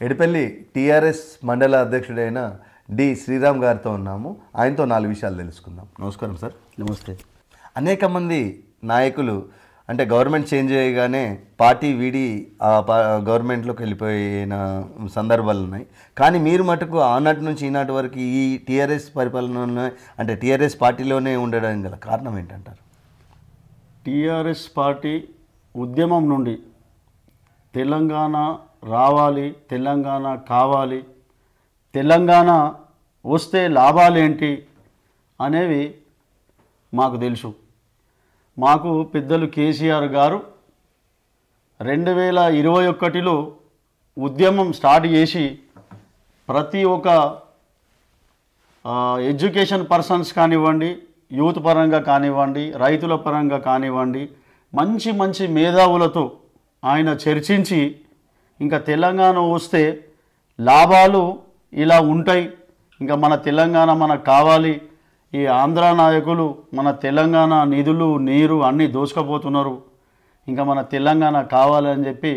Edipalli TRS మండల అధ్యక్షుడైన D Sriram గారితో ఉన్నాము. ఆయనతో 4 విషయాలు తెలుసుకుందాం. నమస్కారం సార్. నమస్తే. అనేక మంది నాయకులు అంటే గవర్నమెంట్ చేంజ్ చేయగానే పార్టీ వీడి గవర్నమెంట్లోకి వెళ్ళిపోయిన సందర్భాలు ఉన్నాయి. కానీ మీరు మటుకు ఆనాటి నుంచి ఈనాటి వరకు ఈ టీఆర్ఎస్ పరిపాలన అంటే టీఆర్ఎస్ పార్టీలోనే ఉండడానికి గల కారణం ఏంటంటారు? టీఆర్ఎస్ పార్టీ ఉద్యమం నుండి తెలంగాణ రావాలి, తెలంగాణ కావాలి, తెలంగాణ వస్తే లాభాలేంటి అనేవి మాకు తెలుసు. మాకు పెద్దలు కేసీఆర్ గారు 2021లో ఉద్యమం స్టార్ట్ చేసి ప్రతి ఒక్క ఎడ్యుకేషన్ పర్సన్స్ కానివ్వండి, యూత్ పరంగా కానివ్వండి, రైతుల పరంగా కానివ్వండి, మంచి మంచి మేధావులతో ఆయన చర్చించి ఇంకా తెలంగాణ వస్తే లాభాలు ఇలా ఉంటాయి, ఇంకా మన తెలంగాణ మనకు కావాలి, ఈ ఆంధ్ర నాయకులు మన తెలంగాణ నిధులు నీరు అన్నీ దోసుకపోతున్నారు, ఇంకా మన తెలంగాణ కావాలని చెప్పి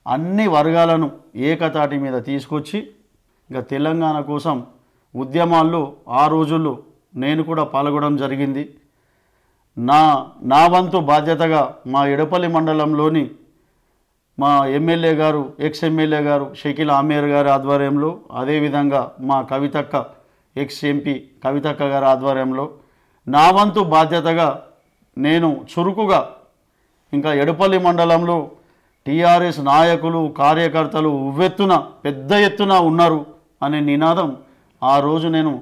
అన్ని వర్గాలను ఏకతాటి మీద తీసుకొచ్చి ఇంకా తెలంగాణ కోసం ఉద్యమాల్లో ఆ రోజుల్లో నేను కూడా పాల్గొనడం జరిగింది. నా వంతు బాధ్యతగా మా ఎడపల్లి మండలంలోని మా ఎమ్మెల్యే గారు, ఎక్స్ ఎమ్మెల్యే గారు షకీల్ ఆమీర్ గారి ఆధ్వర్యంలో, అదేవిధంగా మా కవితక్క ఎక్స్ ఎంపీ కవితక్క గారి ఆధ్వర్యంలో నా వంతు బాధ్యతగా నేను చురుకుగా ఇంకా ఎడపల్లి మండలంలో టీఆర్ఎస్ నాయకులు కార్యకర్తలు ఉవ్వెత్తున పెద్ద ఎత్తున ఉన్నారు అనే నినాదం ఆ రోజు నేను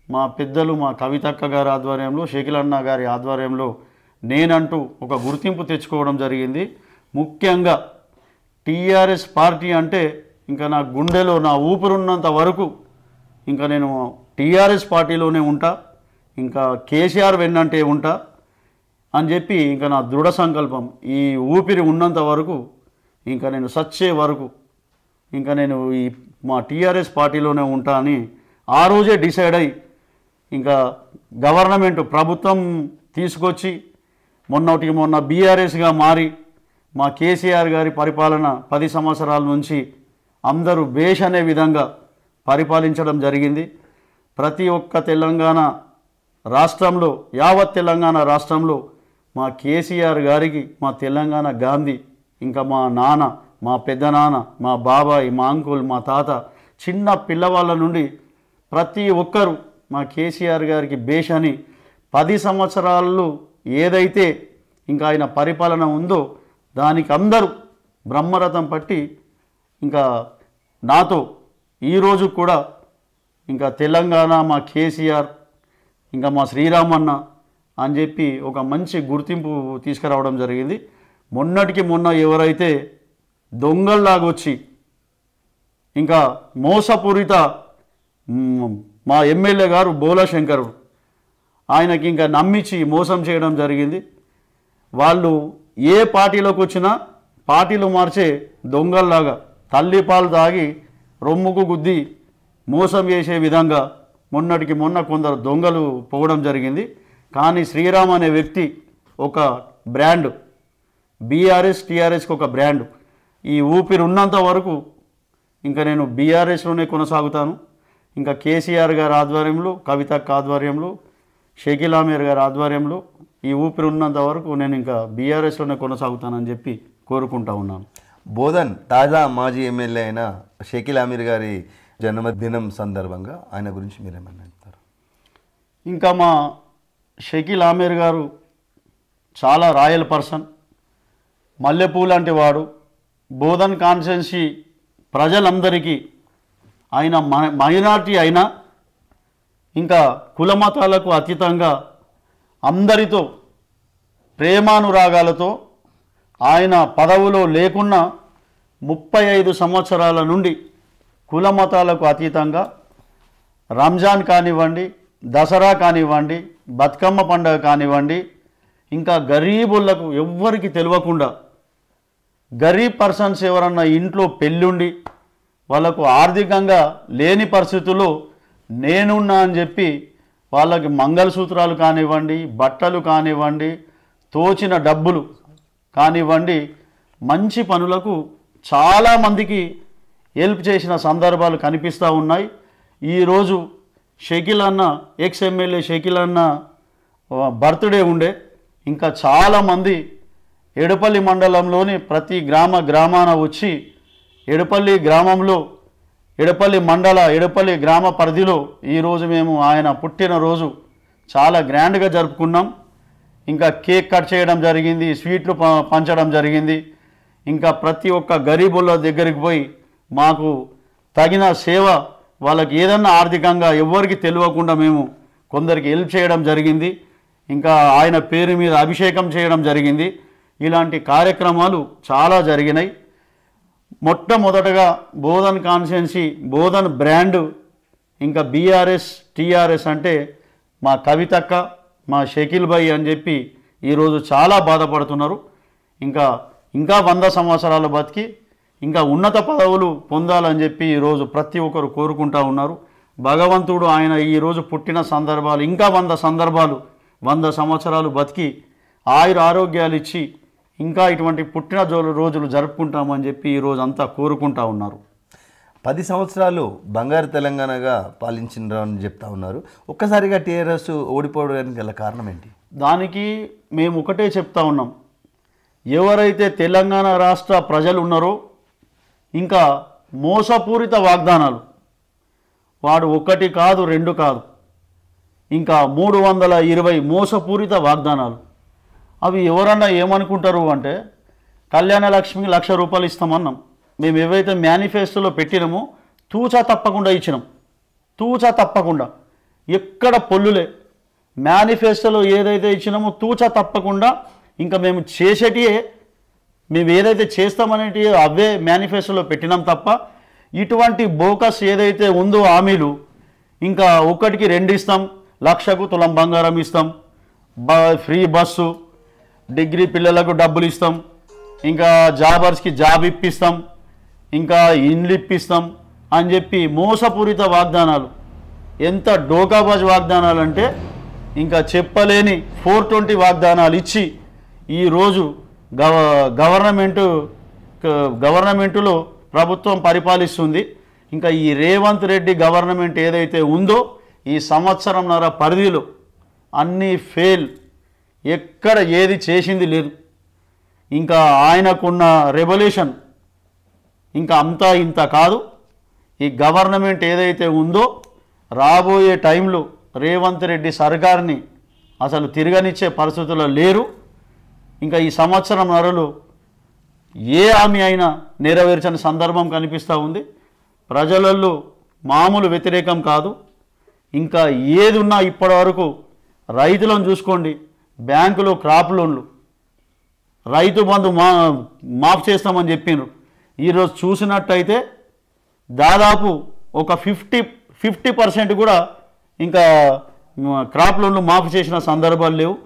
మా పెద్దలు మా కవితక్క గారి ఆధ్వర్యంలో, షకీల్ అన్న గారి ఆధ్వర్యంలో నేనంటూ ఒక గుర్తింపు తెచ్చుకోవడం జరిగింది. ముఖ్యంగా టీఆర్ఎస్ పార్టీ అంటే ఇంకా నా గుండెలో నా ఊపిరున్నంత వరకు ఇంకా నేను టీఆర్ఎస్ పార్టీలోనే ఉంటా, ఇంకా కేసీఆర్ వెన్నంటే ఉంటా అని చెప్పి ఇంకా నా దృఢ సంకల్పం. ఈ ఊపిరి ఉన్నంత వరకు ఇంకా నేను సచ్చే వరకు ఇంకా నేను ఈ మా టీఆర్ఎస్ పార్టీలోనే ఉంటా అని ఆ రోజే డిసైడ్ అయ్యి ఇంకా గవర్నమెంట్ ప్రభుత్వం తీసుకొచ్చి మొన్న బీఆర్ఎస్గా మారి మా కేసీఆర్ గారి పరిపాలన 10 సంవత్సరాల నుంచి అందరూ బేష్ అనే విధంగా పరిపాలించడం జరిగింది. ప్రతి ఒక్క తెలంగాణ రాష్ట్రంలో, యావత్ తెలంగాణ రాష్ట్రంలో మా కేసీఆర్ గారికి మా తెలంగాణ గాంధీ, ఇంకా మా నాన్న, మా పెద్దనాన్న, మా బాబాయ్, మా అంకుల్, మా తాత, చిన్న పిల్లవాళ్ళ నుండి ప్రతి ఒక్కరూ మా కేసీఆర్ గారికి బేష్ అని 10 సంవత్సరాలు ఏదైతే ఇంకా ఆయన పరిపాలన ఉందో దానికి అందరూ బ్రహ్మరథం పట్టి ఇంకా నాతో ఈరోజు కూడా ఇంకా తెలంగాణ మా కేసీఆర్ ఇంకా మా శ్రీరామన్న అని చెప్పి ఒక మంచి గుర్తింపు తీసుకురావడం జరిగింది. మొన్నటికి మొన్న ఎవరైతే దొంగల్లాగొచ్చి ఇంకా మోసపూరిత మా ఎమ్మెల్యే గారు బోలాశంకరుడు ఆయనకి ఇంకా నమ్మించి మోసం చేయడం జరిగింది. వాళ్ళు ఏ పార్టీలోకి వచ్చినా పార్టీలు మార్చే దొంగల్లాగా తల్లిపాలు తాగి రొమ్ముకు గుద్ది మోసం చేసే విధంగా మొన్నటికి మొన్న కొందరు దొంగలు పోవడం జరిగింది. కానీ శ్రీరామ్ అనే వ్యక్తి ఒక బ్రాండ్, బీఆర్ఎస్ టీఆర్ఎస్కి ఒక బ్రాండ్. ఈ ఊపిరి ఉన్నంత వరకు ఇంకా నేను బీఆర్ఎస్లోనే కొనసాగుతాను. ఇంకా కేసీఆర్ గారి ఆధ్వర్యంలో, కవితక్క ఆధ్వర్యంలో, షకీల్ ఆమీర్ గారి ఆధ్వర్యంలో ఈ ఊపిరి ఉన్నంత వరకు నేను ఇంకా బీఆర్ఎస్లోనే కొనసాగుతానని చెప్పి కోరుకుంటా ఉన్నాను. బోధన్ తాజా మాజీ ఎమ్మెల్యే అయిన షకీల్ ఆమీర్ గారి జన్మదినం సందర్భంగా ఆయన గురించి మీరేమన్నా చెప్తారు? ఇంకా మా షకీల్ ఆమీర్ గారు చాలా రాయల్ పర్సన్, మల్లెపూ లాంటి వాడు. బోధన్ కాన్స్టిట్యున్సీ ప్రజలందరికీ ఆయన మైనార్టీ అయినా ఇంకా కులమతాలకు అతీతంగా అందరితో ప్రేమానురాగాలతో ఆయన పదవిలో లేకున్నా 35 సంవత్సరాల నుండి కులమతాలకు అతీతంగా రంజాన్ కానివ్వండి, దసరా కానివ్వండి, బతుకమ్మ పండుగ కానివ్వండి, ఇంకా గరీబులకు ఎవ్వరికి తెలియకుండా గరీబ్ పర్సన్స్ ఎవరన్నా ఇంట్లో పెళ్ళుండి వాళ్ళకు ఆర్థికంగా లేని పరిస్థితుల్లో నేనున్నా అని చెప్పి వాళ్ళకి మంగళసూత్రాలు కానివ్వండి, బట్టలు కానివ్వండి, తోచిన డబ్బులు కానివ్వండి, మంచి పనులకు చాలామందికి హెల్ప్ చేసిన సందర్భాలు కనిపిస్తూ ఉన్నాయి. ఈరోజు షకీల్ అన్న ఎక్స్ఎమ్మెల్యే షకీల్ అన్న బర్త్డే ఉండే. ఇంకా చాలామంది ఎడపల్లి మండలంలోని ప్రతి గ్రామాన వచ్చి ఎడపల్లి గ్రామంలో ఎడపల్లి గ్రామ పరిధిలో ఈరోజు మేము ఆయన పుట్టినరోజు చాలా గ్రాండ్గా జరుపుకున్నాం. ఇంకా కేక్ కట్ చేయడం జరిగింది, స్వీట్లు పంచడం జరిగింది. ఇంకా ప్రతి ఒక్క గరీబుల దగ్గరికి పోయి మాకు తగిన సేవ, వాళ్ళకి ఏదన్నా ఆర్థికంగా ఎవరికి తెలియకుండా మేము కొందరికి హెల్ప్ చేయడం జరిగింది. ఇంకా ఆయన పేరు మీద అభిషేకం చేయడం జరిగింది. ఇలాంటి కార్యక్రమాలు చాలా జరిగినాయి. మొట్టమొదటగా బోధన్ కాన్స్టిట్యున్సీ, బోధన్ బ్రాండ్, ఇంకా బీఆర్ఎస్ టీఆర్ఎస్ అంటే మా కవితక్క, మా షకీల్ భాయ్ అని చెప్పి ఈరోజు చాలా బాధపడుతున్నారు. ఇంకా 100 సంవత్సరాలు బతికి ఇంకా ఉన్నత పదవులు పొందాలని చెప్పి ఈరోజు ప్రతి ఒక్కరు కోరుకుంటూ ఉన్నారు. భగవంతుడు ఆయన ఈరోజు పుట్టిన సందర్భాలు ఇంకా 100 సంవత్సరాలు బతికి ఆరోగ్యాలు ఇచ్చి ఇంకా ఇటువంటి పుట్టిన రోజులు జరుపుకుంటామని చెప్పి ఈరోజు అంతా కోరుకుంటా ఉన్నారు. 10 సంవత్సరాలు బంగారు తెలంగాణగా పాలించినారని చెప్తా ఉన్నారు. ఒక్కసారిగా టీఆర్ఎస్ ఓడిపోవడానికి గల కారణం ఏంటి? దానికి మేము ఒకటే చెప్తా ఉన్నాం. ఎవరైతే తెలంగాణ రాష్ట్ర ప్రజలు ఉన్నారో ఇంకా మోసపూరిత వాగ్దానాలు, వాడు 1 కాదు 2 కాదు ఇంకా 320 మోసపూరిత వాగ్దానాలు. అవి ఎవరన్నా ఏమనుకుంటారు అంటే కళ్యాణ లక్ష్మికి ₹1,00,000 ఇస్తామన్నాం. మేము ఏవైతే మేనిఫెస్టోలో పెట్టినామో తూచా తప్పకుండా ఇచ్చినాం. తూచా తప్పకుండా ఎక్కడ పొల్లులే. మేనిఫెస్టోలో ఏదైతే ఇచ్చినామో తూచా తప్పకుండా ఇంకా మేము చేసేటియే, మేము ఏదైతే చేస్తామనేటి అవే మేనిఫెస్టోలో పెట్టినాం తప్ప ఇటువంటి బోకస్ ఏదైతే ఉందో హామీలు ఇంకా 1కి 2 ఇస్తాం, 1,00,000కు తులం బంగారం ఇస్తాం, ఫ్రీ బస్సు, డిగ్రీ పిల్లలకు డబ్బులు ఇస్తాం, ఇంకా జాబర్స్కి జాబ్ ఇప్పిస్తాం, ఇంకా ఇండ్లు ఇప్పిస్తాం అని చెప్పి మోసపూరిత వాగ్దానాలు. ఎంత డోకాబాజ్ వాగ్దానాలు అంటే ఇంకా చెప్పలేని 420 వాగ్దానాలు ఇచ్చి ఈరోజు గవర్నమెంటులో ప్రభుత్వం పరిపాలిస్తుంది. ఇంకా ఈ రేవంత్ రెడ్డి గవర్నమెంట్ ఏదైతే ఉందో ఈ సంవత్సరంన్నర పరిధిలో అన్నీ ఫెయిల్, ఎక్కడ ఏది చేసింది లేదు. ఇంకా ఆయనకున్న రెవల్యూషన్ ఇంకా అంతా ఇంత కాదు. ఈ గవర్నమెంట్ ఏదైతే ఉందో రాబోయే టైంలో రేవంత్ రెడ్డి సర్కార్ని అసలు తిరగనిచ్చే పరిస్థితుల్లో లేరు. ఇంకా ఈ సంవత్సరంన్నరలో ఏ హామీ అయినా నెరవేర్చని సందర్భం కనిపిస్తూ ఉంది. ప్రజలలో మామూలు వ్యతిరేకం కాదు. ఇంకా ఏది ఉన్నా ఇప్పటివరకు రైతులను చూసుకోండి, బ్యాంకులో క్రాప్ లోన్లు, రైతు బంధు మాఫ్ చేస్తామని చెప్పిండ్రు. ఈరోజు చూసినట్టయితే దాదాపు ఒక 50% కూడా ఇంకా క్రాప్ లోన్లు మాఫ్ చేసిన సందర్భాలు లేవు.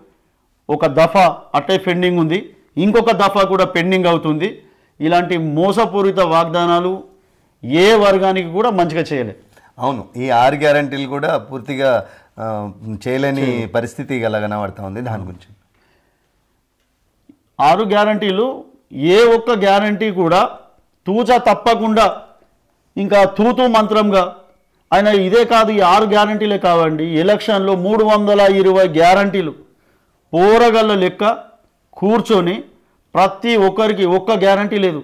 ఒక దఫా అట్టే పెండింగ్ ఉంది, ఇంకొక దఫా కూడా పెండింగ్ అవుతుంది. ఇలాంటి మోసపూరిత వాగ్దానాలు ఏ వర్గానికి కూడా మంచిగా చేయలేదు. అవును, ఈ 6 గ్యారంటీలు కూడా పూర్తిగా చేయలేని పరిస్థితి గల కనబడతా ఉంది. దాని గురించి 6 గ్యారంటీలు ఏ ఒక్క గ్యారంటీ కూడా తూచా తప్పకుండా ఇంకా తూతూ మంత్రంగా ఆయన ఇదే కాదు, ఈ 6 గ్యారంటీలే కావండి. ఎలక్షన్లో 320 గ్యారంటీలు పోరగల్ల లెక్క కూర్చొని ప్రతి ఒక్కరికి ఒక్క గ్యారంటీ లేదు,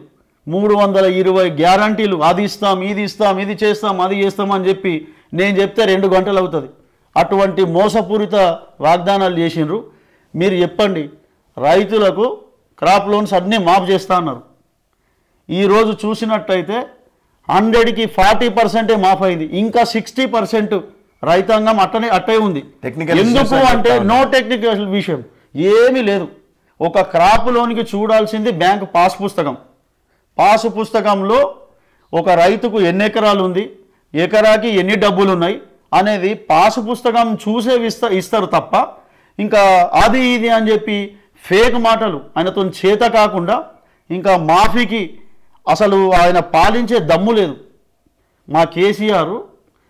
320 గ్యారంటీలు. అది ఇస్తాం, ఇది ఇస్తాం, ఇది చేస్తాం, అది చేస్తాం అని చెప్పి నేను చెప్తే 2 గంటలు అవుతుంది. అటువంటి మోసపూరిత వాగ్దానాలు చేసిండ్రు. మీరు చెప్పండి, రైతులకు క్రాప్ లోన్స్ అన్నీ మాఫ్ చేస్తా అన్నారు. ఈరోజు చూసినట్టయితే 100కి 40% మాఫ్ అయింది. ఇంకా 60% రైతాంగం అట్టే ఉంది. ఎందుకు అంటే నో టెక్నికల్ విషయం ఏమీ లేదు. ఒక క్రాప్ లోన్కి చూడాల్సింది బ్యాంక్ పాస్ పుస్తకంలో ఒక రైతుకు ఎన్ని ఎకరాలు ఉంది, ఎకరాకి ఎన్ని డబ్బులు ఉన్నాయి అనేది పాస్ పుస్తకం చూసే ఇస్తారు తప్ప ఇంకా అది ఇది అని చెప్పి ఫేక్ మాటలు ఆయనతో చేత కాకుండా ఇంకా మాఫీకి అసలు ఆయన పాలించే దమ్ము లేదు. మా కేసీఆర్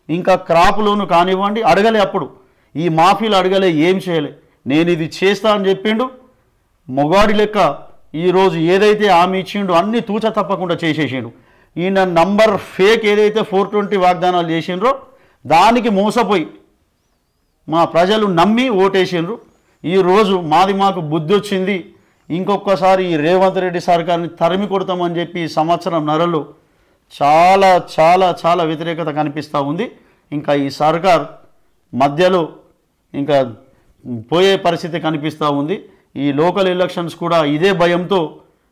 ఇంకా క్రాప్ లోను కానివ్వండి అడగలే, అప్పుడు ఈ మాఫీలు అడగలే, ఏం చేయలే. నేను ఇది చేస్తా అని చెప్పిండు. మొగాడి లెక్క ఈరోజు ఏదైతే హామీ ఇచ్చిండో అన్నీ తూచ తప్పకుండా చేసేసిండు. ఈయన నంబర్ ఫేక్ ఏదైతే 420 వాగ్దానాలు చేసిండ్రో దానికి మోసపోయి మా ప్రజలు నమ్మి ఓటేసిండ్రు. ఈరోజు మాకు బుద్ధి వచ్చింది, ఇంకొకసారి ఈ రేవంత్ రెడ్డి సర్కార్ని తరిమి కొడతామని చెప్పి సంవత్సరం నరలో చాలా చాలా చాలా వ్యతిరేకత కనిపిస్తూ ఉంది. ఇంకా ఈ సర్కార్ మధ్యలో ఇంకా పోయే పరిస్థితి కనిపిస్తూ ఉంది. ఈ లోకల్ ఎలక్షన్స్ కూడా ఇదే భయంతో,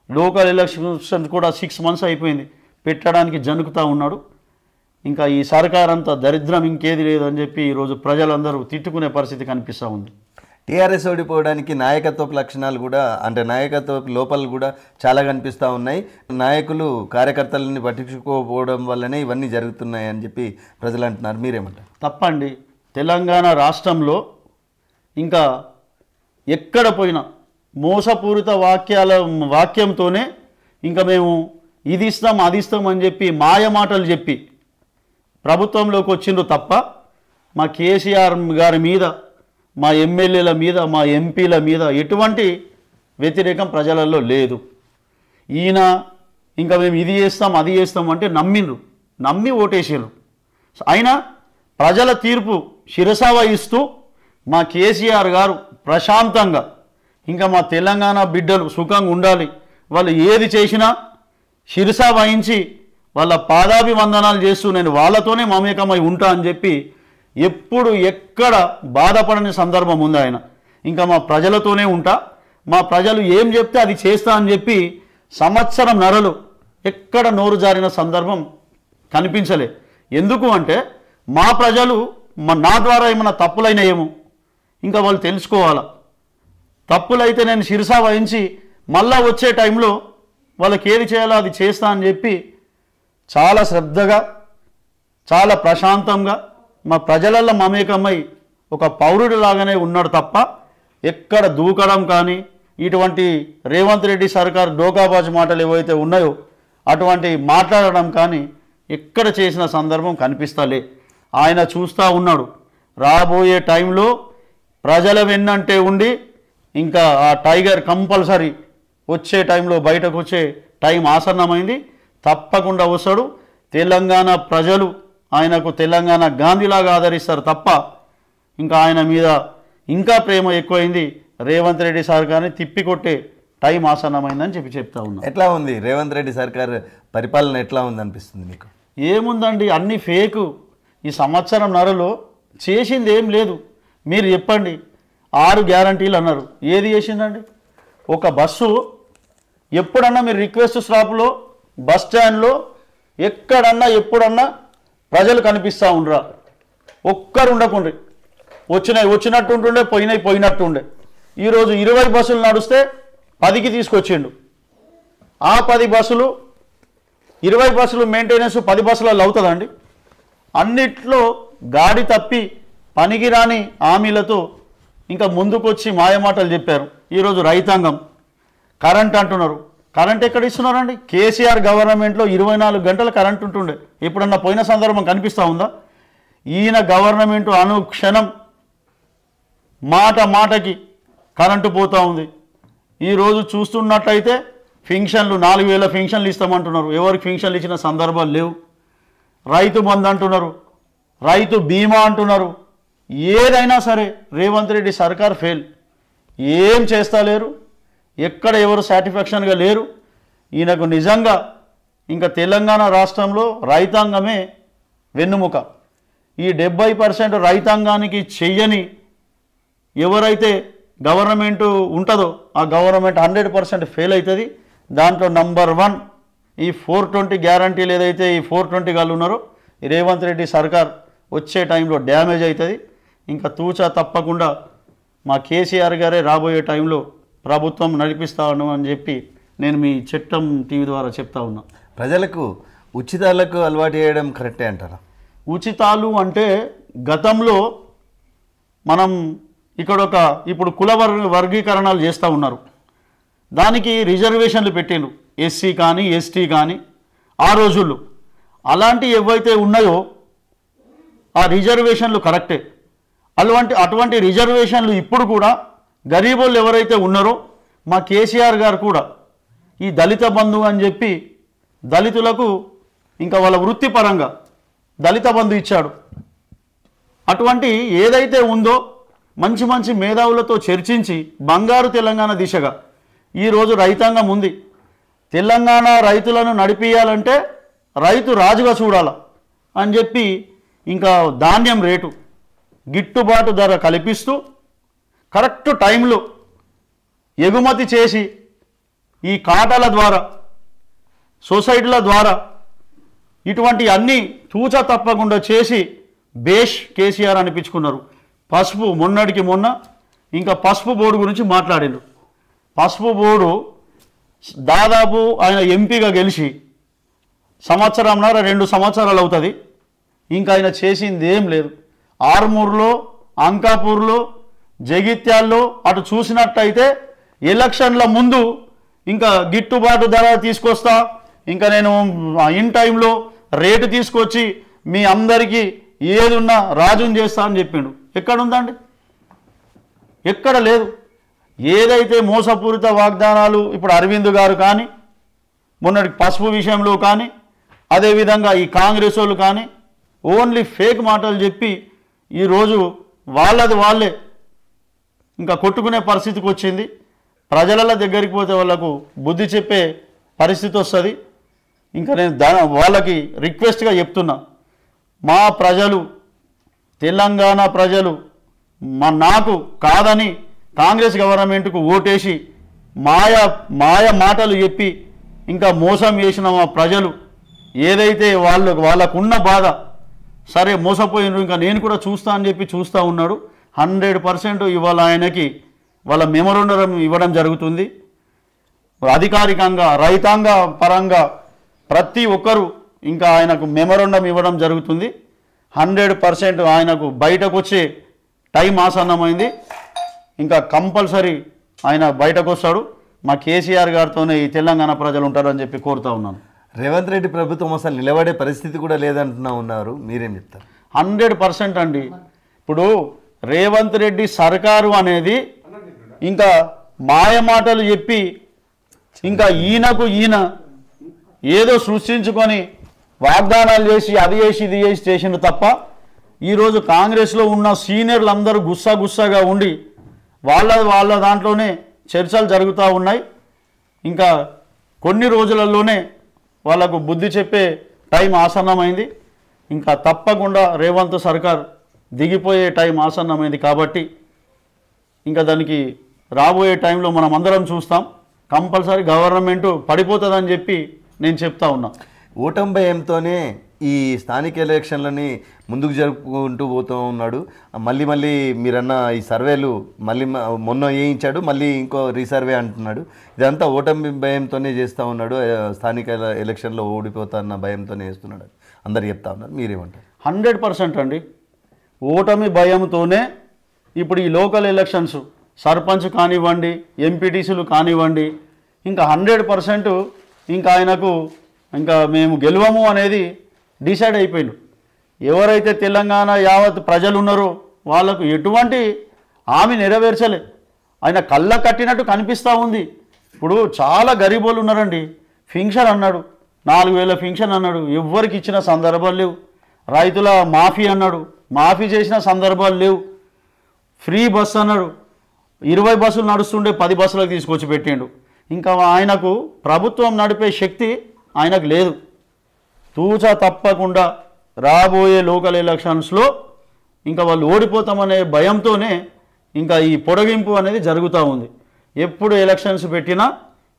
లోకల్ ఎలక్షన్స్ కూడా 6 months అయిపోయింది, పెట్టడానికి జనుకుతూ ఉన్నాడు. ఇంకా ఈ సర్కార్ అంతా దరిద్రం ఇంకేది లేదని చెప్పి ఈరోజు ప్రజలందరూ తిట్టుకునే పరిస్థితి కనిపిస్తూ ఉంది. టీఆర్ఎస్ ఓడిపోవడానికి నాయకత్వపు లక్షణాలు కూడా, అంటే నాయకత్వపు లోపాలు కూడా చాలా కనిపిస్తూ ఉన్నాయి. నాయకులు కార్యకర్తలని పట్టించుకోకపోవడం వల్లనే ఇవన్నీ జరుగుతున్నాయి అని చెప్పి ప్రజలు అంటున్నారు. మీరేమంటారు? తప్పండి. తెలంగాణ రాష్ట్రంలో ఇంకా ఎక్కడ పోయినా మోసపూరిత వాక్యంతోనే ఇంకా మేము ఇది ఇస్తాం అది ఇస్తాం అని చెప్పి మాయ మాటలు చెప్పి ప్రభుత్వంలోకి వచ్చిండ్రు తప్ప మా కేసీఆర్ గారి మీద, మా ఎమ్మెల్యేల మీద, మా ఎంపీల మీద ఎటువంటి వ్యతిరేకం ప్రజలలో లేదు. ఈయన ఇంకా మేము ఇది చేస్తాం అది చేస్తాం అంటే నమ్మి ఓటేసారు. అయినా ప్రజల తీర్పు శిరస వహిస్తూ మా కేసీఆర్ గారు ప్రశాంతంగా ఇంకా మా తెలంగాణ బిడ్డలు సుఖంగా ఉండాలి, వాళ్ళు ఏది చేసినా శిరస వహించి వాళ్ళ పాదాభివందనాలు చేస్తూ నేను వాళ్ళతోనే మమేకమై ఉంటా అని చెప్పి ఎప్పుడు ఎక్కడ బాధపడని సందర్భం ఉంది ఆయన. ఇంకా మా ప్రజలతోనే ఉంటా, మా ప్రజలు ఏం చెప్తే అది చేస్తా అని చెప్పి సంవత్సరం నరలు ఎక్కడ నోరు జారిన సందర్భం కనిపించలే. ఎందుకు అంటే మా ప్రజలు నా ద్వారా ఏమైనా తప్పులైనాయేమో ఇంకా వాళ్ళు తెలుసుకోవాలా. తప్పులైతే నేను శిరస వహించి మళ్ళా వచ్చే టైంలో వాళ్ళకి ఏది చేయాలో అది చేస్తా అని చెప్పి చాలా శ్రద్ధగా, చాలా ప్రశాంతంగా మా ప్రజలల్లో మమేకమై ఒక పౌరుడిలాగానే ఉన్నాడు తప్ప ఎక్కడ దూకడం కానీ, ఇటువంటి రేవంత్ రెడ్డి సర్కార్ డోకాబాజ్ మాటలు ఏవైతే ఉన్నాయో అటువంటి మాట్లాడడం కానీ ఎక్కడ చేసిన సందర్భం కనిపిస్తలే. ఆయన చూస్తూ ఉన్నాడు రాబోయే టైంలో ప్రజల వెన్నంటే ఉండి ఇంకా ఆ టైగర్ కంపల్సరీ వచ్చే టైంలో బయటకు వచ్చే టైం ఆసన్నమైంది, తప్పకుండా వస్తాడు. తెలంగాణ ప్రజలు ఆయనకు తెలంగాణ గాంధీలాగా ఆదరిస్తారు తప్ప ఇంకా ఆయన మీద ఇంకా ప్రేమ ఎక్కువైంది. రేవంత్ రెడ్డి సర్కార్ని తిప్పికొట్టే టైం ఆసన్నమైందని చెప్తా ఉన్నా. ఎట్లా ఉంది రేవంత్ రెడ్డి సర్కార్ పరిపాలన, ఎట్లా ఉంది అనిపిస్తుంది మీకు? ఏముందండి, అన్ని ఫేకు. ఈ సంవత్సరం నరలో చేసింది ఏం లేదు. మీరు చెప్పండి, 6 గ్యారంటీలు అన్నారు, ఏది చేసిందండి? ఒక బస్సు ఎప్పుడన్నా మీరు రిక్వెస్ట్ స్టాప్లో, బస్ స్టాండ్లో ఎక్కడన్నా ఎప్పుడన్నా ప్రజలు కనిపిస్తూ ఉండరా? ఒక్కరు ఉండకుండ్రి. వచ్చినట్టు ఉంటుండే, పోయినట్టు ఉండే. ఈరోజు 20 బస్సులు నడిస్తే 10కి తీసుకొచ్చిండు. ఆ 10 బస్సులు 20 బస్సులు మెయింటెనెన్స్ 10 బస్సులలో అవుతుందండి? అన్నిట్లో గాడి తప్పి పనికిరాని హామీలతో ఇంకా ముందుకొచ్చి మాయమాటలు చెప్పారు. ఈరోజు రైతాంగం కరెంట్ అంటున్నారు. కరెంట్ ఎక్కడ ఇస్తున్నారండి? కేసీఆర్ గవర్నమెంట్లో 24 గంటలు కరెంట్ ఉంటుండే. ఎప్పుడన్నా పోయిన సందర్భం కనిపిస్తూ ఉందా? ఈయన గవర్నమెంటు అనుక్షణం మాటకి కరెంటు పోతూ ఉంది. ఈరోజు చూస్తున్నట్లయితే ఫింక్షన్లు 4000 ఫింక్షన్లు ఇస్తామంటున్నారు. ఎవరికి ఫింక్షన్లు ఇచ్చిన సందర్భాలు లేవు. రైతు బంధు అంటున్నారు, రైతు బీమా అంటున్నారు. ఏదైనా సరే రేవంత్ రెడ్డి సర్కార్ ఫెయిల్. ఏం చేస్తా లేరు, ఎక్కడ ఎవరు సాటిస్ఫాక్షన్గా లేరు. ఈయనకు నిజంగా ఇంకా తెలంగాణ రాష్ట్రంలో రైతాంగమే వెన్నుముక. ఈ 70% రైతాంగానికి చెయ్యని ఎవరైతే గవర్నమెంట్ ఉంటుందో ఆ గవర్నమెంట్ 100% ఫెయిల్ అవుతుంది. దాంట్లో నంబర్ 1 ఈ 420 గ్యారంటీలు ఏదైతే ఈ 420 గాళ్ళు ఉన్నారో ఈ రేవంత్ రెడ్డి సర్కార్ వచ్చే టైంలో డ్యామేజ్ అవుతుంది. ఇంకా తూచా తప్పకుండా మా కేసీఆర్ గారే రాబోయే టైంలో ప్రభుత్వం నడిపిస్తాను అని చెప్పి నేను మీ చట్టం టీవీ ద్వారా చెప్తా ఉన్నా. ప్రజలకు ఉచితాలకు అలవాటు చేయడం కరెక్టే అంటారా? ఉచితాలు అంటే గతంలో మనం ఇప్పుడు కుల వర్గీకరణలు చేస్తూ ఉన్నారు. దానికి రిజర్వేషన్లు పెట్టిండ్రు, ఎస్సీ కానీ ఎస్టీ కానీ. ఆ రోజుల్లో అలాంటివి ఏవైతే ఉన్నాయో ఆ రిజర్వేషన్లు కరెక్టే. అటువంటి రిజర్వేషన్లు ఇప్పుడు కూడా గరీబోళ్ళు ఎవరైతే ఉన్నారో మా కేసీఆర్ గారు కూడా ఈ దళిత బంధు అని చెప్పి దళితులకు ఇంకా వాళ్ళ వృత్తిపరంగా దళిత బంధు ఇచ్చాడు. అటువంటి ఏదైతే ఉందో మంచి మంచి మేధావులతో చర్చించి బంగారు తెలంగాణ దిశగా ఈరోజు రైతాంగం ఉంది. తెలంగాణ రైతులను నడిపియాలంటే రైతు రాజుగా చూడాల అని చెప్పి ఇంకా ధాన్యం రేటు గిట్టుబాటు ధర కల్పిస్తూ కరెక్ట్ టైంలో ఎగుమతి చేసి ఈ కాటాల ద్వారా సొసైటీల ద్వారా ఇటువంటి అన్నీ తూచా తప్పకుండా చేసి బేష్ కేసీఆర్ అనిపించుకున్నారు. పసుపు మొన్నటికి మొన్న ఇంకా పసుపు బోర్డు గురించి మాట్లాడిండు. పసుపు బోర్డు దాదాపు ఆయన ఎంపీగా గెలిచి సంవత్సరంన్నర 2 సంవత్సరాలు అవుతుంది. ఇంకా ఆయన చేసింది ఏం లేదు. ఆర్మూర్లో, అంకాపూర్లో, జగిత్యాల్లో అటు చూసినట్టయితే ఎలక్షన్ల ముందు ఇంకా గిట్టుబాటు ధర తీసుకొస్తా, ఇంకా నేను ఇన్ టైంలో రేటు తీసుకొచ్చి మీ అందరికీ ఏదున్నా రాజుని చేస్తా అని చెప్పిండు. ఎక్కడుందండి? ఎక్కడ లేదు. ఏదైతే మోసపూరిత వాగ్దానాలు ఇప్పుడు అరవింద్ గారు కానీ మొన్నటి పసుపు విషయంలో కానీ అదేవిధంగా ఈ కాంగ్రెస్ వాళ్ళు కానీ ఓన్లీ ఫేక్ మాటలు చెప్పి ఈరోజు వాళ్ళది వాళ్ళే ఇంకా కొట్టుకునే పరిస్థితికి వచ్చింది. ప్రజల దగ్గరికి పోతే వాళ్ళకు బుద్ధి చెప్పే పరిస్థితి వస్తుంది. ఇంకా నేను వాళ్ళకి రిక్వెస్ట్గా చెప్తున్నా, మా ప్రజలు తెలంగాణ ప్రజలు నాకు కాదని కాంగ్రెస్ గవర్నమెంట్కు ఓటేసి మాయ మాటలు చెప్పి ఇంకా మోసం చేసిన మా ప్రజలు ఏదైతే వాళ్ళకున్న బాధ, సరే మోసపోయినారు ఇంకా నేను కూడా చూస్తా అని చెప్పి చూస్తూ ఉన్నాడు. 100% ఇవాళ ఆయనకి వాళ్ళ మెమోరాండం ఇవ్వడం జరుగుతుంది. అధికారికంగా రైతాంగ పరంగా ప్రతి ఒక్కరూ ఇంకా ఆయనకు మెమోరాండం ఇవ్వడం జరుగుతుంది. 100% ఆయనకు బయటకు వచ్చే టైం ఆసన్నమైంది. ఇంకా కంపల్సరీ ఆయన బయటకు వస్తాడు. మా కేసీఆర్ గారితోనే ఈ తెలంగాణ ప్రజలు ఉంటారని చెప్పి కోరుతా ఉన్నాను. రేవంత్ రెడ్డి ప్రభుత్వం అసలు నిలబడే పరిస్థితి కూడా లేదంటున్నా ఉన్నారు, మీరేం చెప్తారు? 100% అండి. ఇప్పుడు రేవంత్ రెడ్డి సర్కారు అనేది ఇంకా మాయ మాటలు చెప్పి ఇంకా ఈయన ఏదో సృష్టించుకొని వాగ్దానాలు చేసి అది చేసి ఇది చేసి చేసిండు తప్ప ఈరోజు కాంగ్రెస్లో ఉన్న సీనియర్లు అందరూ గుస్సాగా ఉండి వాళ్ళ దాంట్లోనే చర్చలు జరుగుతూ ఉన్నాయి. ఇంకా కొన్ని రోజులలోనే వాళ్ళకు బుద్ధి చెప్పే టైం ఆసన్నమైంది. ఇంకా తప్పకుండా రేవంత్ సర్కార్ దిగిపోయే టైం ఆసన్నమైంది కాబట్టి ఇంకా దానికి రాబోయే టైంలో మనం అందరం చూస్తాం. కంపల్సరీ గవర్నమెంట్ పడిపోతుందని చెప్పి నేను చెప్తా ఉన్నా. ఓటమి భయంతోనే ఈ స్థానిక ఎలక్షన్లని ముందుకు జరుపుకుంటూ పోతూ ఉన్నాడు. మళ్ళీ మీరన్న ఈ సర్వేలు మొన్న వేయించాడు, మళ్ళీ ఇంకో రీసర్వే అంటున్నాడు. ఇదంతా ఓటమి భయంతోనే చేస్తూ ఉన్నాడు. స్థానిక ఎలక్షన్లో ఓడిపోతాన్న భయంతోనే చేస్తున్నాడు అందరు చెప్తా ఉన్నారు, మీరేమంటారు? 100% అండి. ఓటమి భయంతోనే ఇప్పుడు ఈ లోకల్ ఎలక్షన్స్ సర్పంచ్ కానివ్వండి, ఎంపీటీసీలు కానివ్వండి, ఇంకా 100% ఇంకా ఆయనకు ఇంకా మేము గెలవము అనేది డిసైడ్ అయిపోయిండు. ఎవరైతే తెలంగాణ యావత్ ప్రజలు ఉన్నారో వాళ్ళకు ఎటువంటి హామీ నెరవేర్చలే. ఆయన కళ్ళ కట్టినట్టు కనిపిస్తూ ఉంది. ఇప్పుడు చాలా గరీబోళ్ళు ఉన్నారండి. ఫింక్షన్ అన్నాడు, 4000 ఫింక్షన్ అన్నాడు, ఎవ్వరికి ఇచ్చిన సందర్భాలు లేవు. రైతుల మాఫీ అన్నాడు, మాఫీ చేసిన సందర్భాలు లేవు. ఫ్రీ బస్ అన్నాడు, 20 బస్సులు నడుస్తుండే 10 బస్సులకు తీసుకొచ్చి పెట్టిండు. ఇంకా ఆయనకు ప్రభుత్వం నడిపే శక్తి ఆయనకు లేదు. తూచా తప్పకుండా రాబోయే లోకల్ ఎలక్షన్స్లో ఇంకా వాళ్ళు ఓడిపోతామనే భయంతోనే ఇంకా ఈ పొడిగింపు అనేది జరుగుతూ ఉంది. ఎప్పుడు ఎలక్షన్స్ పెట్టినా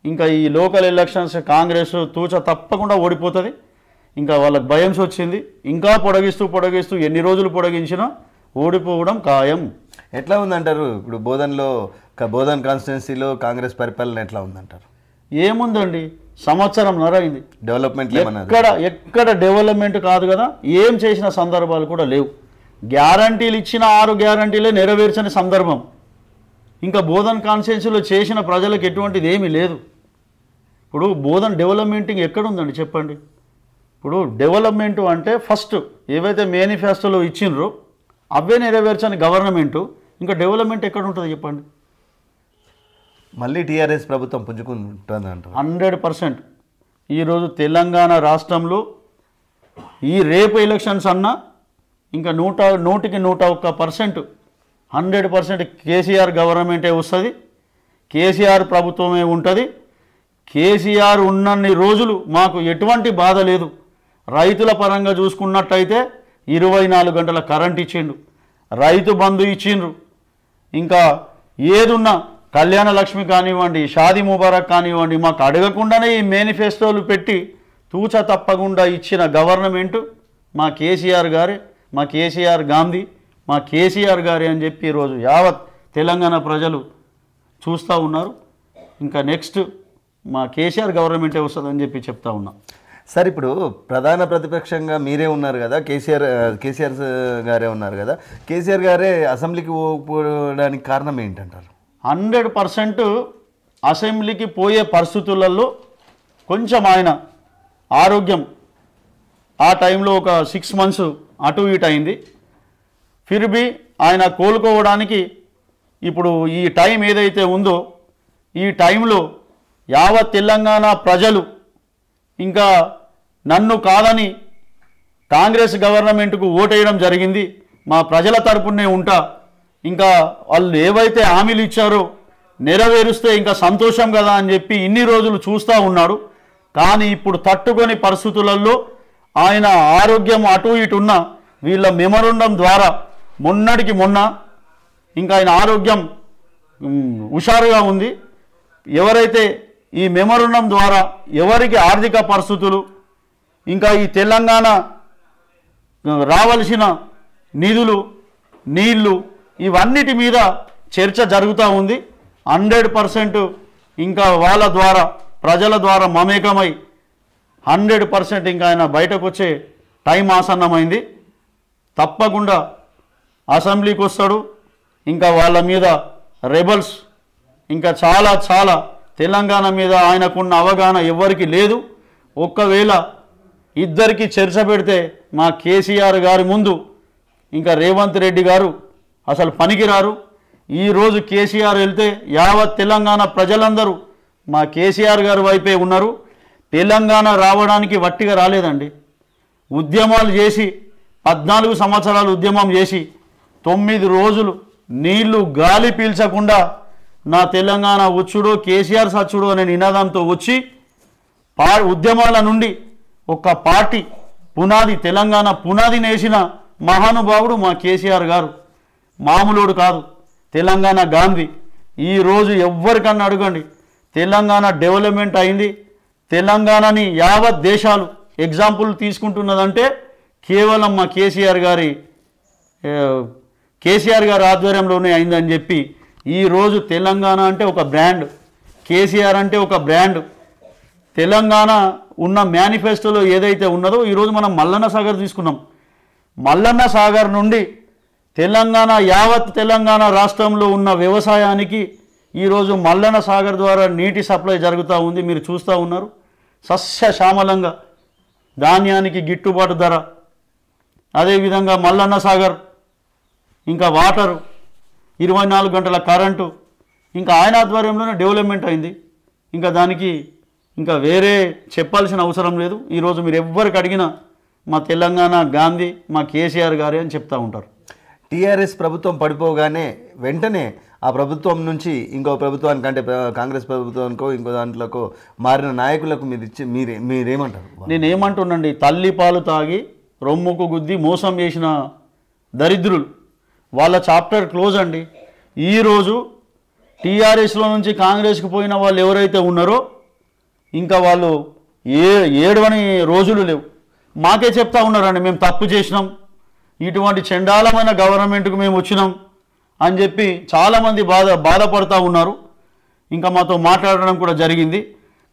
ఇంకా ఈ లోకల్ ఎలక్షన్స్ కాంగ్రెస్ తూచా తప్పకుండా ఓడిపోతుంది. ఇంకా వాళ్ళకి భయం వచ్చింది. ఇంకా పొడిగిస్తూ ఎన్ని రోజులు పొడిగించినా ఓడిపోవడం ఖాయం. ఎట్లా ఉందంటారు ఇప్పుడు బోధన్ కాన్స్టిట్యున్సీలో కాంగ్రెస్ పరిపాలన ఎట్లా ఉందంటారు? ఏముందండి, సంవత్సరంన్నర అయింది. డెవలప్మెంట్ ఎక్కడ డెవలప్మెంట్ కాదు కదా. ఏం చేసిన సందర్భాలు కూడా లేవు. గ్యారంటీలు ఇచ్చిన 6 గ్యారంటీలే నెరవేర్చని సందర్భం. ఇంకా బోధన్ కాన్స్టిట్యున్సీలో చేసిన ప్రజలకు ఎటువంటిది ఏమీ లేదు. ఇప్పుడు బోధన్ డెవలప్మెంటింగ్ ఎక్కడుందండి చెప్పండి? ఇప్పుడు డెవలప్మెంటు అంటే ఫస్ట్ ఏవైతే మేనిఫెస్టోలో ఇచ్చిండ్రో అవే నెరవేర్చని గవర్నమెంటు ఇంకా డెవలప్మెంట్ ఎక్కడ ఉంటుంది చెప్పండి? మళ్ళీ టీఆర్ఎస్ ప్రభుత్వం పుంజుకుంటుంది అంటారు. 100%. ఈరోజు తెలంగాణ రాష్ట్రంలో ఈ రేపు ఎలక్షన్స్ అన్నా ఇంకా 100% 100% కేసీఆర్ గవర్నమెంటే వస్తుంది, కేసీఆర్ ప్రభుత్వమే ఉంటుంది. కేసీఆర్ ఉన్నన్ని రోజులు మాకు ఎటువంటి బాధ లేదు. రైతుల పరంగా చూసుకున్నట్టయితే 24 గంటల కరెంట్ ఇచ్చిండు, రైతు బంధు ఇచ్చిండ్రు, ఇంకా ఏదున్నా కళ్యాణ లక్ష్మి కానివ్వండి, షాదీ ముబారక్ కానివ్వండి, మాకు అడగకుండానే ఈ మేనిఫెస్టోలు పెట్టి తూచ తప్పకుండా ఇచ్చిన గవర్నమెంట్ మా కేసీఆర్ గారే, మా కేసీఆర్ గాంధీ, మా కేసీఆర్ గారే అని చెప్పి ఈరోజు యావత్ తెలంగాణ ప్రజలు చూస్తూ ఉన్నారు. ఇంకా నెక్స్ట్ మా కేసీఆర్ గవర్నమెంటే వస్తుందని చెప్పి చెప్తా ఉన్నా. సార్, ఇప్పుడు ప్రధాన ప్రతిపక్షంగా మీరే ఉన్నారు కదా, కేసీఆర్ గారే ఉన్నారు కదా, కేసీఆర్ గారే అసెంబ్లీకి పోవడానికి కారణం ఏంటంటారు? 100% అసెంబ్లీకి పోయే పరిస్థితులలో కొంచెం ఆయన ఆరోగ్యం ఆ టైంలో ఒక 6 months అటు ఇటు అయింది. ఫిర్బీ ఆయన కోలుకోవడానికి ఇప్పుడు ఈ టైం ఏదైతే ఉందో ఈ టైంలో యావత్ తెలంగాణ ప్రజలు ఇంకా నన్ను కాదని కాంగ్రెస్ గవర్నమెంట్కు ఓటేయడం జరిగింది, మా ప్రజల తరపునే ఉంటా, ఇంకా వాళ్ళు ఏవైతే హామీలు ఇచ్చారో నెరవేరుస్తే ఇంకా సంతోషం కదా అని చెప్పి ఇన్ని రోజులు చూస్తూ ఉన్నాడు. కానీ ఇప్పుడు తట్టుకొని పరిస్థితులలో ఆయన ఆరోగ్యం అటు ఇటు ఉన్న వీళ్ళ మెమోరండం ద్వారా మొన్నటికి మొన్న ఇంకా ఆయన ఆరోగ్యం హుషారుగా ఉంది. ఎవరైతే ఈ మెమోరండం ద్వారా ఎవరికి ఆర్థిక పరిస్థితులు ఇంకా ఈ తెలంగాణ రావాల్సిన నిధులు నీళ్లు ఇవన్నిటి మీద చర్చ జరుగుతూ ఉంది. 100% ఇంకా వాళ్ళ ద్వారా ప్రజల ద్వారా మమేకమై 100% ఇంకా ఆయన బయటకు వచ్చే టైం ఆసన్నమైంది. తప్పకుండా అసెంబ్లీకి వస్తాడు. ఇంకా వాళ్ళ మీద రెబల్స్ ఇంకా చాలా చాలా తెలంగాణ మీద ఆయనకున్న అవగాహన ఎవరికి లేదు. ఒక్కవేళ ఇద్దరికి చర్చ పెడితే మా కేసీఆర్ గారి ముందు ఇంకా రేవంత్ రెడ్డి గారు అసలు పనికిరారు. ఈరోజు కేసీఆర్ వెళ్తే యావత్ తెలంగాణ ప్రజలందరూ మా కేసీఆర్ గారి వైపే ఉన్నారు. తెలంగాణ రావడానికి వట్టిగా రాలేదండి, ఉద్యమాలు చేసి 14 సంవత్సరాలు ఉద్యమం చేసి 9 రోజులు నీళ్లు గాలి పీల్చకుండా నా తెలంగాణ వచ్చుడో కేసీఆర్ సచ్చుడో అనే నినాదంతో వచ్చి ఉద్యమాల నుండి ఒక పార్టీ పునాది తెలంగాణ పునాది నేసిన మహానుభావుడు మా కేసీఆర్ గారు. మామూలుడు కాదు, తెలంగాణ గాంధీ. ఈరోజు ఎవ్వరికన్నా అడగండి, తెలంగాణ డెవలప్మెంట్ అయింది, తెలంగాణని యావత్ దేశాలు ఎగ్జాంపుల్ తీసుకుంటున్నదంటే కేవలం మా కేసీఆర్ గారి ఆధ్వర్యంలోనే అయిందని చెప్పి ఈరోజు తెలంగాణ అంటే ఒక బ్రాండ్, కేసీఆర్ అంటే ఒక బ్రాండ్. తెలంగాణ ఉన్న మేనిఫెస్టోలో ఏదైతే ఉన్నదో ఈరోజు మనం మల్లన్న సాగర్ తీసుకున్నాం. మల్లన్న సాగర్ నుండి తెలంగాణ యావత్ తెలంగాణ రాష్ట్రంలో ఉన్న వ్యవసాయానికి ఈరోజు మల్లన్న సాగర్ ద్వారా నీటి సప్లై జరుగుతూ ఉంది. మీరు చూస్తూ ఉన్నారు. సస్యశ్యామలంగా ధాన్యానికి గిట్టుబాటు ధర, అదేవిధంగా మల్లన్న సాగర్ ఇంకా వాటరు, 24 గంటల కరెంటు ఇంకా ఆయన ఆధ్వర్యంలోనే డెవలప్మెంట్ అయింది. ఇంకా దానికి ఇంకా వేరే చెప్పాల్సిన అవసరం లేదు. ఈరోజు మీరు ఎవ్వరికి అడిగినా మా తెలంగాణ గాంధీ మా కేసీఆర్ గారే అని చెప్తూ ఉంటారు. టీఆర్ఎస్ ప్రభుత్వం పడిపోగానే వెంటనే ఆ ప్రభుత్వం నుంచి ఇంకో ప్రభుత్వానికి అంటే కాంగ్రెస్ ప్రభుత్వానికో ఇంకో దాంట్లోకో మారిన నాయకులకు మీరేమంటారు? నేనేమంటున్నాండి, తల్లి పాలు తాగి రొమ్ముకు గుద్ది మోసం చేసిన దరిద్రులు వాళ్ళ చాప్టర్ క్లోజ్ అండి. ఈరోజు టీఆర్ఎస్లో నుంచి కాంగ్రెస్కి పోయిన వాళ్ళు ఎవరైతే ఉన్నారో ఇంకా వాళ్ళు ఏడవని రోజులు లేవు. మాకే చెప్తా ఉన్నారండి, మేము తప్పు చేసినాం, ఇటువంటి చండాలమైన గవర్నమెంట్కు మేము వచ్చినాం అని చెప్పి చాలామంది బాధపడుతూ ఉన్నారు. ఇంకా మాతో మాట్లాడడం కూడా జరిగింది.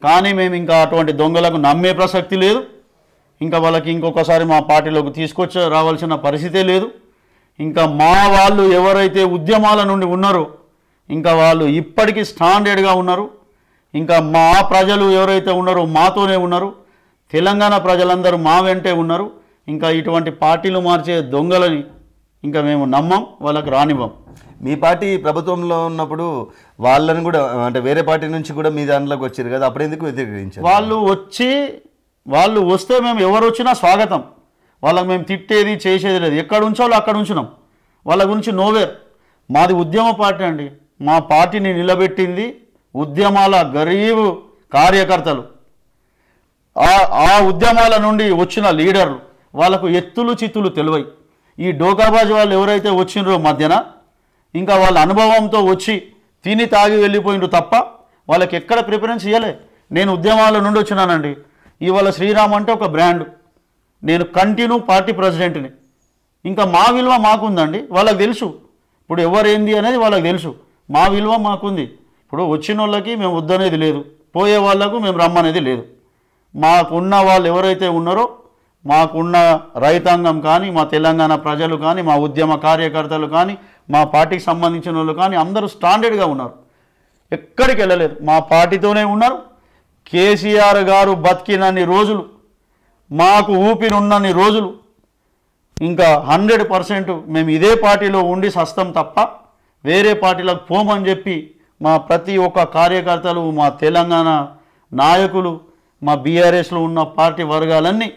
కానీ మేము ఇంకా అటువంటి దొంగలకు నమ్మే ప్రసక్తి లేదు. ఇంకా వాళ్ళకి ఇంకొకసారి మా పార్టీలోకి తీసుకొచ్చి రావాల్సిన పరిస్థితే లేదు. ఇంకా మా వాళ్ళు ఎవరైతే ఉద్యమాల నుండి ఉన్నారో ఇంకా వాళ్ళు ఇప్పటికీ స్టాండర్డ్గా ఉన్నారు. ఇంకా మా ప్రజలు ఎవరైతే ఉన్నారో మాతోనే ఉన్నారు. తెలంగాణ ప్రజలందరూ మా వెంటే ఉన్నారు. ఇంకా ఇటువంటి పార్టీలు మార్చే దొంగలని ఇంకా మేము నమ్మం, వాళ్ళకి రానివ్వం. మీ పార్టీ ప్రభుత్వంలో ఉన్నప్పుడు వాళ్ళని కూడా అంటే వేరే పార్టీ నుంచి కూడా మీ దాంట్లోకి వచ్చారు కదా, అప్పుడు ఎందుకు వ్యతిరేకించారు? వాళ్ళు వస్తే మేము ఎవరు వచ్చినా స్వాగతం. వాళ్ళకి మేము తిట్టేది చేసేది లేదు. ఎక్కడ ఉంచాలో అక్కడ ఉంచున్నాం. వాళ్ళ గురించి నోవేర్. మాది ఉద్యమ పార్టీ అండి. మా పార్టీని నిలబెట్టింది ఉద్యమాల గరీబు కార్యకర్తలు. ఆ ఉద్యమాల నుండి వచ్చిన లీడర్లు. వాళ్ళకు ఎత్తులు చిత్తులు తెలివై. ఈ డోకాబాజు వాళ్ళు ఎవరైతే వచ్చినారో మధ్యన, ఇంకా వాళ్ళ అనుభవంతో వచ్చి తిని తాగి వెళ్ళిపోయినారు తప్ప వాళ్ళకి ఎక్కడ ప్రిఫరెన్స్ ఇవ్వలే. నేను ఉద్యమాల నుండి వచ్చినానండి. ఇవాళ శ్రీరామ్ అంటే ఒక బ్రాండ్. నేను కంటిన్యూ పార్టీ ప్రెసిడెంట్ని. ఇంకా మా విలువ మాకుందండి. వాళ్ళకి తెలుసు ఇప్పుడు ఎవరేంది అనేది వాళ్ళకి తెలుసు. మా విలువ మాకుంది. ఇప్పుడు వచ్చిన వాళ్ళకి మేము వద్దనేది లేదు, పోయే వాళ్లకు మేము రమ్మనేది లేదు. మాకున్న వాళ్ళు ఎవరైతే ఉన్నారో, మాకున్న రైతాంగం కానీ, మా తెలంగాణ ప్రజలు కానీ, మా ఉద్యమ కార్యకర్తలు కానీ, మా పార్టీకి సంబంధించిన వాళ్ళు కానీ అందరూ స్టాండర్డ్గా ఉన్నారు. ఎక్కడికి వెళ్ళలేదు, మా పార్టీతోనే ఉన్నారు. కేసీఆర్ గారు బతికినన్ని రోజులు, మాకు ఊపిరిన్నన్ని రోజులు ఇంకా 100% మేము ఇదే పార్టీలో ఉండి సస్తం తప్ప వేరే పార్టీలకు పోమని చెప్పి మా ప్రతి ఒక్క కార్యకర్తలు, మా తెలంగాణ నాయకులు, మా బీఆర్ఎస్లో ఉన్న పార్టీ వర్గాలన్నీ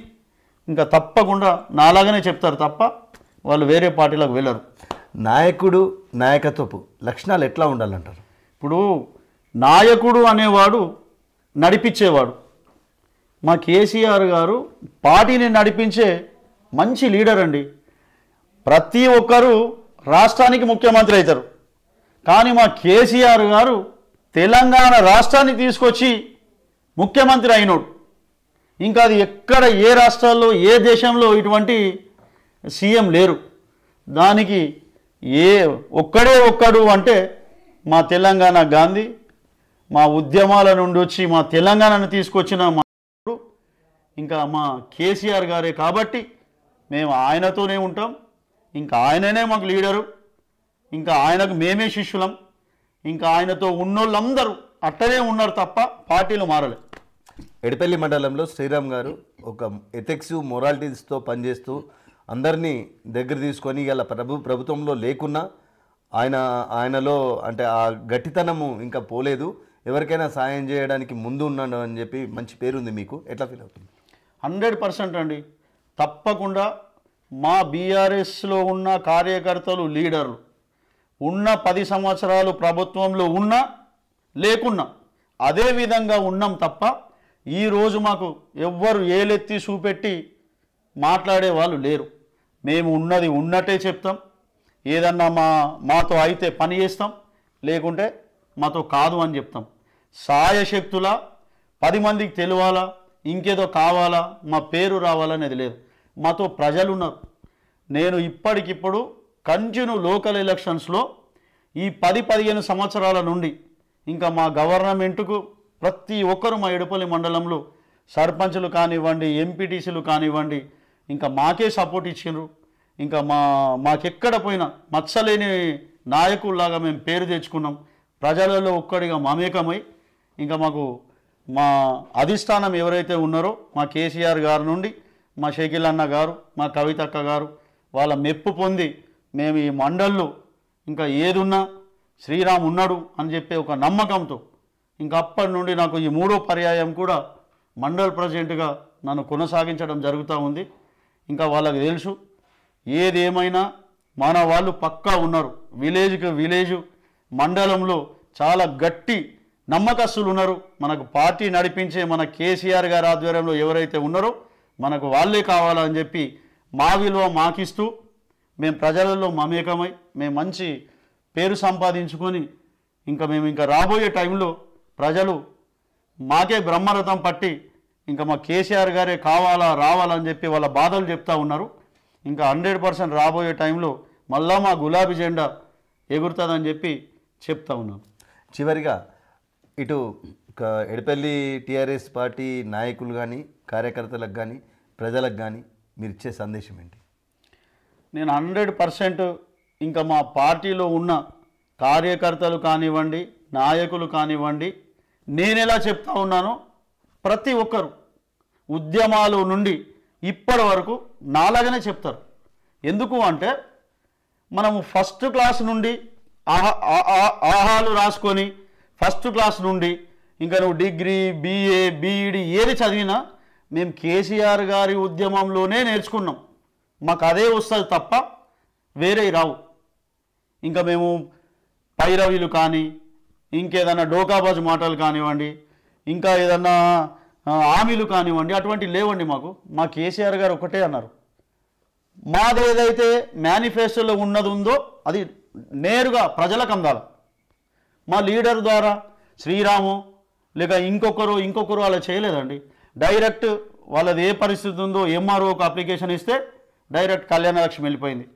ఇంకా తప్పకుండా నాలాగానే చెప్తారు తప్ప వాళ్ళు వేరే పార్టీలకు వెళ్ళరు. నాయకుడు నాయకత్వపు లక్షణాలు ఎట్లా ఉండాలంటారు? ఇప్పుడు నాయకుడు అనేవాడు నడిపించేవాడు. మా కేసీఆర్ గారు పార్టీని నడిపించే మంచి లీడర్ అండి. ప్రతి ఒక్కరూ రాష్ట్రానికి ముఖ్యమంత్రి అవుతారు, కానీ మా కేసీఆర్ గారు తెలంగాణ రాష్ట్రాన్ని తీసుకొచ్చి ముఖ్యమంత్రి అయినోడు. ఇంకా అది ఎక్కడ ఏ రాష్ట్రాల్లో ఏ దేశంలో ఇటువంటి సీఎం లేరు. దానికి ఒక్కడు అంటే మా తెలంగాణ గాంధీ, మా ఉద్యమాల నుండి వచ్చి మా తెలంగాణను తీసుకొచ్చిన మా ఇంకా మా కేసీఆర్ గారే. కాబట్టి మేము ఆయనతోనే ఉంటాం. ఇంకా ఆయననే మాకు లీడరు. ఇంకా ఆయనకు మేమే శిష్యులం. ఇంకా ఆయనతో ఉన్నోళ్ళందరూ అట్టనే ఉన్నారు తప్ప పార్టీలు మారలే. ఎడపల్లి మండలంలో శ్రీరామ్ గారు ఒక ఎథిక్స్ మొరాలిటీస్తో పనిచేస్తూ అందరినీ దగ్గర తీసుకొని ఇలా ప్రభుత్వంలో లేకున్నా ఆయనలో అంటే ఆ గట్టితనము ఇంకా పోలేదు. ఎవరికైనా సాయం చేయడానికి ముందు ఉన్నాడు అని చెప్పి మంచి పేరుంది. మీకు ఎట్లా ఫీల్ అవుతుంది? 100% అండి. తప్పకుండా మా బీఆర్ఎస్లో ఉన్న కార్యకర్తలు, లీడర్లు ఉన్న 10 సంవత్సరాలు ప్రభుత్వంలో ఉన్నా లేకున్నా అదే విధంగా ఉన్నాం తప్ప ఈరోజు మాకు ఎవ్వరు ఏలెత్తి చూపెట్టి మాట్లాడే వాళ్ళు లేరు. మేము ఉన్నది ఉన్నట్టే చెప్తాం. ఏదన్నా మాతో అయితే పని చేస్తాం, లేకుంటే మాతో కాదు అని చెప్తాం. సాయశక్తుల 10 మందికి తెలియాలా, ఇంకేదో కావాలా, మా పేరు రావాలనేది లేదు. మాతో ప్రజలు ఉన్నారు. నేను ఇప్పటికిప్పుడు కంటిన్యూ లోకల్ ఎలక్షన్స్లో ఈ 10-15 సంవత్సరాల నుండి ఇంకా మా గవర్నమెంట్కు ప్రతి ఒక్కరు మా ఎడపల్లి మండలంలో సర్పంచులు కానివ్వండి, ఎంపీటీసీలు కానివ్వండి, ఇంకా మాకే సపోర్ట్ ఇచ్చిండ్రు. ఇంకా మాకెక్కడ పోయినా మచ్చలేని నాయకుల్లాగా మేము పేరు తెచ్చుకున్నాం. ప్రజలలో ఒక్కడిగా మమేకమై ఇంకా మా అధిష్టానం ఎవరైతే ఉన్నారో మా కేసీఆర్ గారి నుండి మా షకీల్ అన్న గారు, మా కవితక్క గారు వాళ్ళ మెప్పు పొంది మేము ఈ మండల్లో ఇంకా ఏదున్నా శ్రీరామ్ ఉన్నాడు అని చెప్పే ఒక నమ్మకంతో ఇంకా అప్పటి నుండి నాకు ఈ 3వ పర్యాయం కూడా మండల్ ప్రెసిడెంట్గా నన్ను కొనసాగించడం జరుగుతూ ఉంది. ఇంకా వాళ్ళకి తెలుసు ఏదేమైనా మన వాళ్ళు పక్కా ఉన్నారు. విలేజ్ మండలంలో చాలా గట్టి నమ్మకస్తులు ఉన్నారు. మనకు పార్టీ నడిపించే మన కేసీఆర్ గారి ఆధ్వర్యంలో ఎవరైతే ఉన్నారో మనకు వాళ్ళే కావాలని చెప్పి మా విలువ మాకిస్తూ మేము ప్రజలలో మమేకమై మేము మంచి పేరు సంపాదించుకొని ఇంకా రాబోయే టైంలో ప్రజలు మాకే బ్రహ్మరథం పట్టి ఇంకా మా కేసీఆర్ గారే రావాలని చెప్పి వాళ్ళ బాధలు చెప్తా ఉన్నారు. ఇంకా 100% రాబోయే టైంలో మళ్ళా మా గులాబీ జెండా ఎగురుతుందని చెప్పి చెప్తా ఉన్నాను. చివరిగా ఇటు ఎడపల్లి టీఆర్ఎస్ పార్టీ నాయకులు కానీ, కార్యకర్తలకు కానీ, ప్రజలకు కానీ మీరు ఇచ్చే సందేశం ఏంటి? నేను 100% ఇంకా మా పార్టీలో ఉన్న కార్యకర్తలు కానివ్వండి, నాయకులు కానివ్వండి, నేను ఎలా చెప్తా ఉన్నానో ప్రతి ఒక్కరు ఉద్యమాలు నుండి ఇప్పటి వరకు నాలాగానే చెప్తారు. ఎందుకు అంటే మనము ఫస్ట్ క్లాస్ నుండి ఆహాలు రాసుకొని ఫస్ట్ క్లాస్ నుండి ఇంకా నువ్వు డిగ్రీ బీఏ బీఈడి ఏది చదివినా మేము కేసీఆర్ గారి ఉద్యమంలోనే నేర్చుకున్నాం. మాకు అదే వస్తుంది తప్ప వేరే రావు. ఇంకా మేము పైరవీలు కానీ ఇంకేదన్నా డోకాబాజు మాటలు కానివ్వండి, ఇంకా ఏదన్నా హామీలు కానివ్వండి, అటువంటివి లేవండి మాకు. మా కేసీఆర్ గారు ఒకటే అన్నారు, మాది ఏదైతే మేనిఫెస్టోలో ఉన్నది ఉందో అది నేరుగా ప్రజలకు అందాలి. మా లీడర్ ద్వారా శ్రీరాము లేక ఇంకొకరు అలా చేయలేదండి. డైరెక్ట్ వాళ్ళది ఏ పరిస్థితి ఉందో ఎంఆర్ఓకి అప్లికేషన్ ఇస్తే డైరెక్ట్ కళ్యాణ లక్ష్మి వెళ్ళిపోయింది,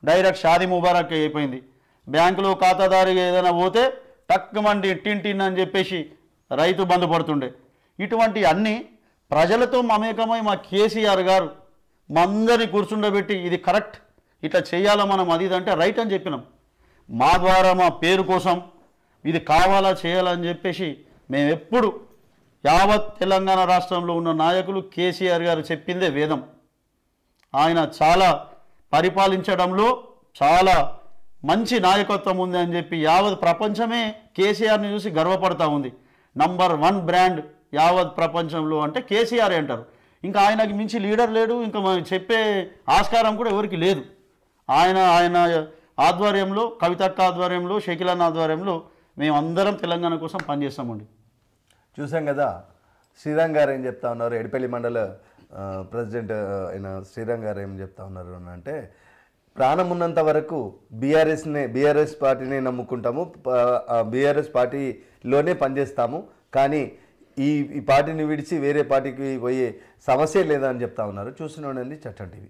డైరెక్ట్ షాదీ ముబారక్ అయిపోయింది. బ్యాంకులో ఖాతాదారు ఏదైనా పోతే టక్కుమండి టిన్ అని చెప్పేసి రైతు బంధు పడుతుండే. ఇటువంటి అన్నీ ప్రజలతో మమేకమై మా కేసీఆర్ గారు మా అందరినీ కూర్చుండబెట్టి ఇది కరెక్ట్, ఇట్లా చేయాలా మనం, అది ఇదంటే రైట్ అని చెప్పినాం. మా ద్వారా మా పేరు కోసం ఇది కావాలా చేయాలని చెప్పేసి మేము ఎప్పుడు యావత్ తెలంగాణ రాష్ట్రంలో ఉన్న నాయకులు కేసీఆర్ గారు చెప్పిందే వేదం. ఆయన చాలా పరిపాలించడంలో చాలా మంచి నాయకత్వం ఉంది అని చెప్పి యావత్ ప్రపంచమే కేసీఆర్ని చూసి గర్వపడతా ఉంది. నంబర్ 1 బ్రాండ్ యావత్ ప్రపంచంలో అంటే కేసీఆర్ అంటారు. ఇంకా ఆయనకి మించి లీడర్ లేడు, ఇంకా మనం చెప్పే ఆస్కారం కూడా ఎవరికి లేదు. ఆయన ఆధ్వర్యంలో, కవితక్క ఆధ్వర్యంలో, షకీలన్న ఆధ్వర్యంలో మేమందరం తెలంగాణ కోసం పనిచేస్తామండి. చూసాం కదా శ్రీరామ్ గారు ఏం చెప్తా ఉన్నారు, ఎడపల్లి మండల ప్రెసిడెంట్ అయిన శ్రీరామ్ గారు ఏం చెప్తా ఉన్నారు అంటే, ప్రాణం ఉన్నంత వరకు బీఆర్ఎస్ పార్టీనే నమ్ముకుంటాము, బీఆర్ఎస్ పార్టీలోనే పనిచేస్తాము, కానీ ఈ పార్టీని విడిచి వేరే పార్టీకి పోయే సమస్య లేదా అని చెప్తా ఉన్నారు. చూస్తూనే ఉండండి చట్టం టీవీ.